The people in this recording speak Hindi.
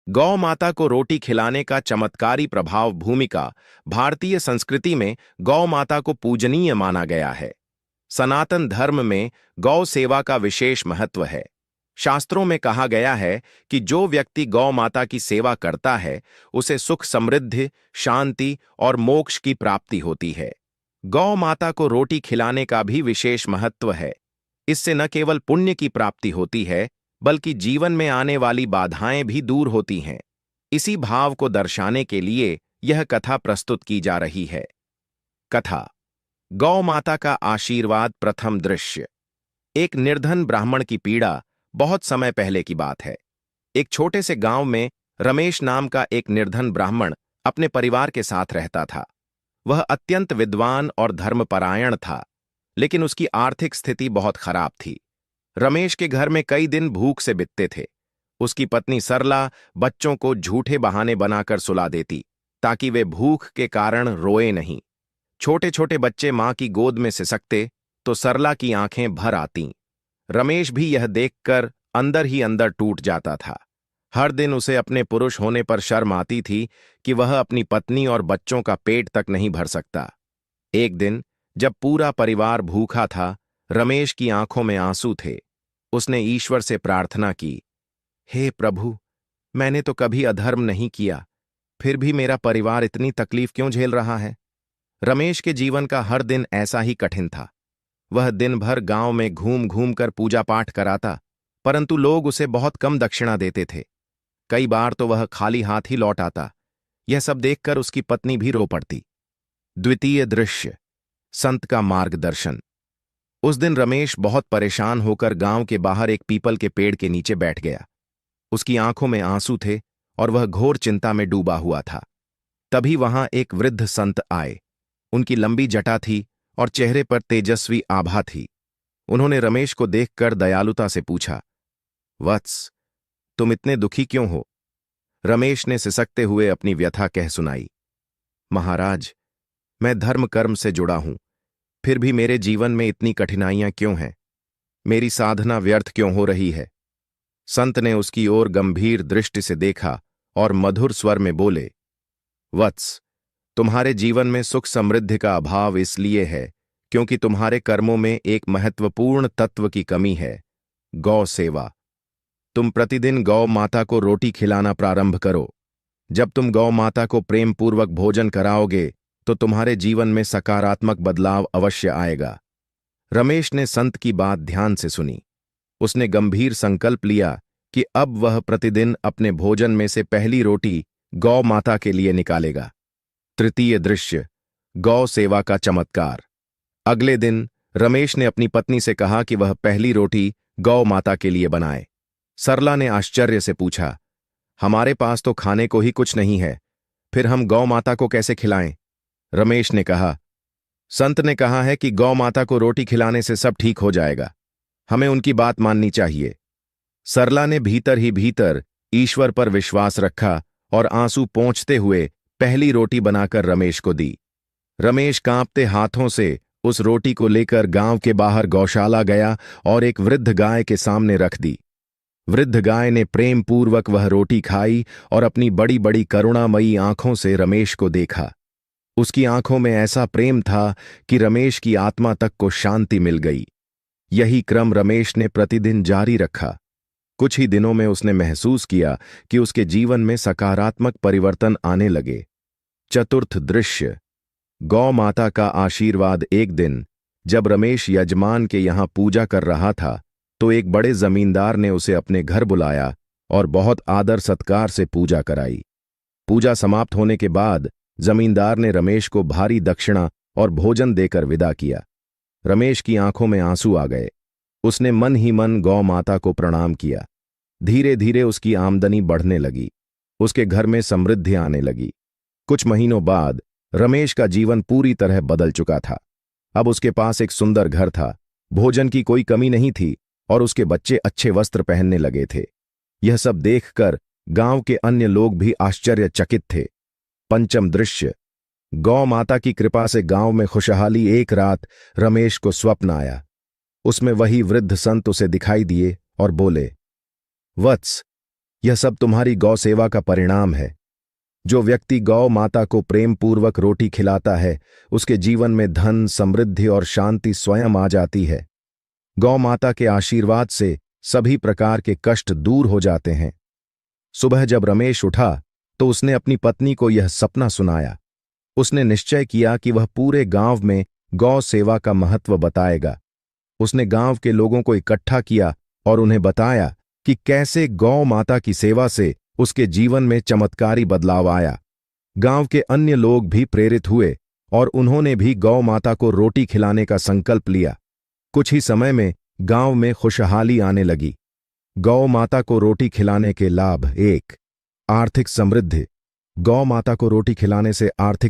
गौ माता को रोटी खिलाने का चमत्कारी प्रभाव भूमिका। भारतीय संस्कृति में गौ माता को पूजनीय माना गया है। सनातन धर्म में गौ सेवा का विशेष महत्व है। शास्त्रों में कहा गया है कि जो व्यक्ति गौ माता की सेवा करता है उसे सुख, समृद्धि, शांति और मोक्ष की प्राप्ति होती है। गौ माता को रोटी खिलाने का भी विशेष महत्व है। इससे न केवल पुण्य की प्राप्ति होती है बल्कि जीवन में आने वाली बाधाएं भी दूर होती हैं। इसी भाव को दर्शाने के लिए यह कथा प्रस्तुत की जा रही है। कथा। गौ माता का आशीर्वाद। प्रथम दृश्य। एक निर्धन ब्राह्मण की पीड़ा। बहुत समय पहले की बात है। एक छोटे से गांव में रमेश नाम का एक निर्धन ब्राह्मण अपने परिवार के साथ रहता था। वह अत्यंत विद्वान और धर्मपरायण था, लेकिन उसकी आर्थिक स्थिति बहुत खराब थी। रमेश के घर में कई दिन भूख से बीतते थे। उसकी पत्नी सरला बच्चों को झूठे बहाने बनाकर सुला देती ताकि वे भूख के कारण रोए नहीं। छोटे छोटे बच्चे मां की गोद में सिसकते तो सरला की आंखें भर आतीं। रमेश भी यह देखकर अंदर ही अंदर टूट जाता था। हर दिन उसे अपने पुरुष होने पर शर्म आती थी कि वह अपनी पत्नी और बच्चों का पेट तक नहीं भर सकता। एक दिन जब पूरा परिवार भूखा था, रमेश की आंखों में आंसू थे। उसने ईश्वर से प्रार्थना की, हे प्रभु, मैंने तो कभी अधर्म नहीं किया, फिर भी मेरा परिवार इतनी तकलीफ क्यों झेल रहा है। रमेश के जीवन का हर दिन ऐसा ही कठिन था। वह दिन भर गांव में घूम घूम कर पूजा पाठ कराता, परंतु लोग उसे बहुत कम दक्षिणा देते थे। कई बार तो वह खाली हाथ ही लौट आता। यह सब देखकर उसकी पत्नी भी रो पड़ती। द्वितीय दृश्य। संत का मार्गदर्शन। उस दिन रमेश बहुत परेशान होकर गांव के बाहर एक पीपल के पेड़ के नीचे बैठ गया। उसकी आंखों में आंसू थे और वह घोर चिंता में डूबा हुआ था। तभी वहां एक वृद्ध संत आए। उनकी लंबी जटा थी और चेहरे पर तेजस्वी आभा थी। उन्होंने रमेश को देखकर दयालुता से पूछा, वत्स, तुम इतने दुखी क्यों हो? रमेश ने सिसकते हुए अपनी व्यथा कह सुनाई। महाराज, मैं धर्म कर्म से जुड़ा हूं, फिर भी मेरे जीवन में इतनी कठिनाइयां क्यों हैं? मेरी साधना व्यर्थ क्यों हो रही है? संत ने उसकी ओर गंभीर दृष्टि से देखा और मधुर स्वर में बोले, वत्स, तुम्हारे जीवन में सुख समृद्धि का अभाव इसलिए है क्योंकि तुम्हारे कर्मों में एक महत्वपूर्ण तत्व की कमी है, गौ सेवा। तुम प्रतिदिन गौ माता को रोटी खिलाना प्रारंभ करो। जब तुम गौ माता को प्रेम पूर्वक भोजन कराओगे तो तुम्हारे जीवन में सकारात्मक बदलाव अवश्य आएगा। रमेश ने संत की बात ध्यान से सुनी। उसने गंभीर संकल्प लिया कि अब वह प्रतिदिन अपने भोजन में से पहली रोटी गौ माता के लिए निकालेगा। तृतीय दृश्य। गौ सेवा का चमत्कार। अगले दिन रमेश ने अपनी पत्नी से कहा कि वह पहली रोटी गौ माता के लिए बनाए। सरला ने आश्चर्य से पूछा, हमारे पास तो खाने को ही कुछ नहीं है, फिर हम गौ माता को कैसे खिलाएं? रमेश ने कहा, संत ने कहा है कि गौ माता को रोटी खिलाने से सब ठीक हो जाएगा, हमें उनकी बात माननी चाहिए। सरला ने भीतर ही भीतर ईश्वर पर विश्वास रखा और आंसू पोंछते हुए पहली रोटी बनाकर रमेश को दी। रमेश कांपते हाथों से उस रोटी को लेकर गांव के बाहर गौशाला गया और एक वृद्ध गाय के सामने रख दी। वृद्ध गाय ने प्रेम पूर्वक वह रोटी खाई और अपनी बड़ी बड़ी करुणामयी आंखों से रमेश को देखा। उसकी आंखों में ऐसा प्रेम था कि रमेश की आत्मा तक को शांति मिल गई। यही क्रम रमेश ने प्रतिदिन जारी रखा। कुछ ही दिनों में उसने महसूस किया कि उसके जीवन में सकारात्मक परिवर्तन आने लगे। चतुर्थ दृश्य। गौ माता का आशीर्वाद। एक दिन जब रमेश यजमान के यहां पूजा कर रहा था तो एक बड़े जमींदार ने उसे अपने घर बुलाया और बहुत आदर सत्कार से पूजा कराई। पूजा समाप्त होने के बाद जमींदार ने रमेश को भारी दक्षिणा और भोजन देकर विदा किया। रमेश की आंखों में आंसू आ गए। उसने मन ही मन गौ माता को प्रणाम किया। धीरे धीरे उसकी आमदनी बढ़ने लगी। उसके घर में समृद्धि आने लगी। कुछ महीनों बाद रमेश का जीवन पूरी तरह बदल चुका था। अब उसके पास एक सुंदर घर था, भोजन की कोई कमी नहीं थी और उसके बच्चे अच्छे वस्त्र पहनने लगे थे। यह सब देखकर गांव के अन्य लोग भी आश्चर्यचकित थे। पंचम दृश्य। गौ माता की कृपा से गांव में खुशहाली। एक रात रमेश को स्वप्न आया। उसमें वही वृद्ध संत उसे दिखाई दिए और बोले, वत्स, यह सब तुम्हारी गौ सेवा का परिणाम है। जो व्यक्ति गौ माता को प्रेम पूर्वक रोटी खिलाता है, उसके जीवन में धन, समृद्धि और शांति स्वयं आ जाती है। गौ माता के आशीर्वाद से सभी प्रकार के कष्ट दूर हो जाते हैं। सुबह जब रमेश उठा तो उसने अपनी पत्नी को यह सपना सुनाया। उसने निश्चय किया कि वह पूरे गांव में गौ सेवा का महत्व बताएगा। उसने गांव के लोगों को इकट्ठा किया और उन्हें बताया कि कैसे गौ माता की सेवा से उसके जीवन में चमत्कारी बदलाव आया। गांव के अन्य लोग भी प्रेरित हुए और उन्होंने भी गौ माता को रोटी खिलाने का संकल्प लिया। कुछ ही समय में गांव में खुशहाली आने लगी। गौ माता को रोटी खिलाने के लाभ। 1. आर्थिक समृद्धि। गौ माता को रोटी खिलाने से आर्थिक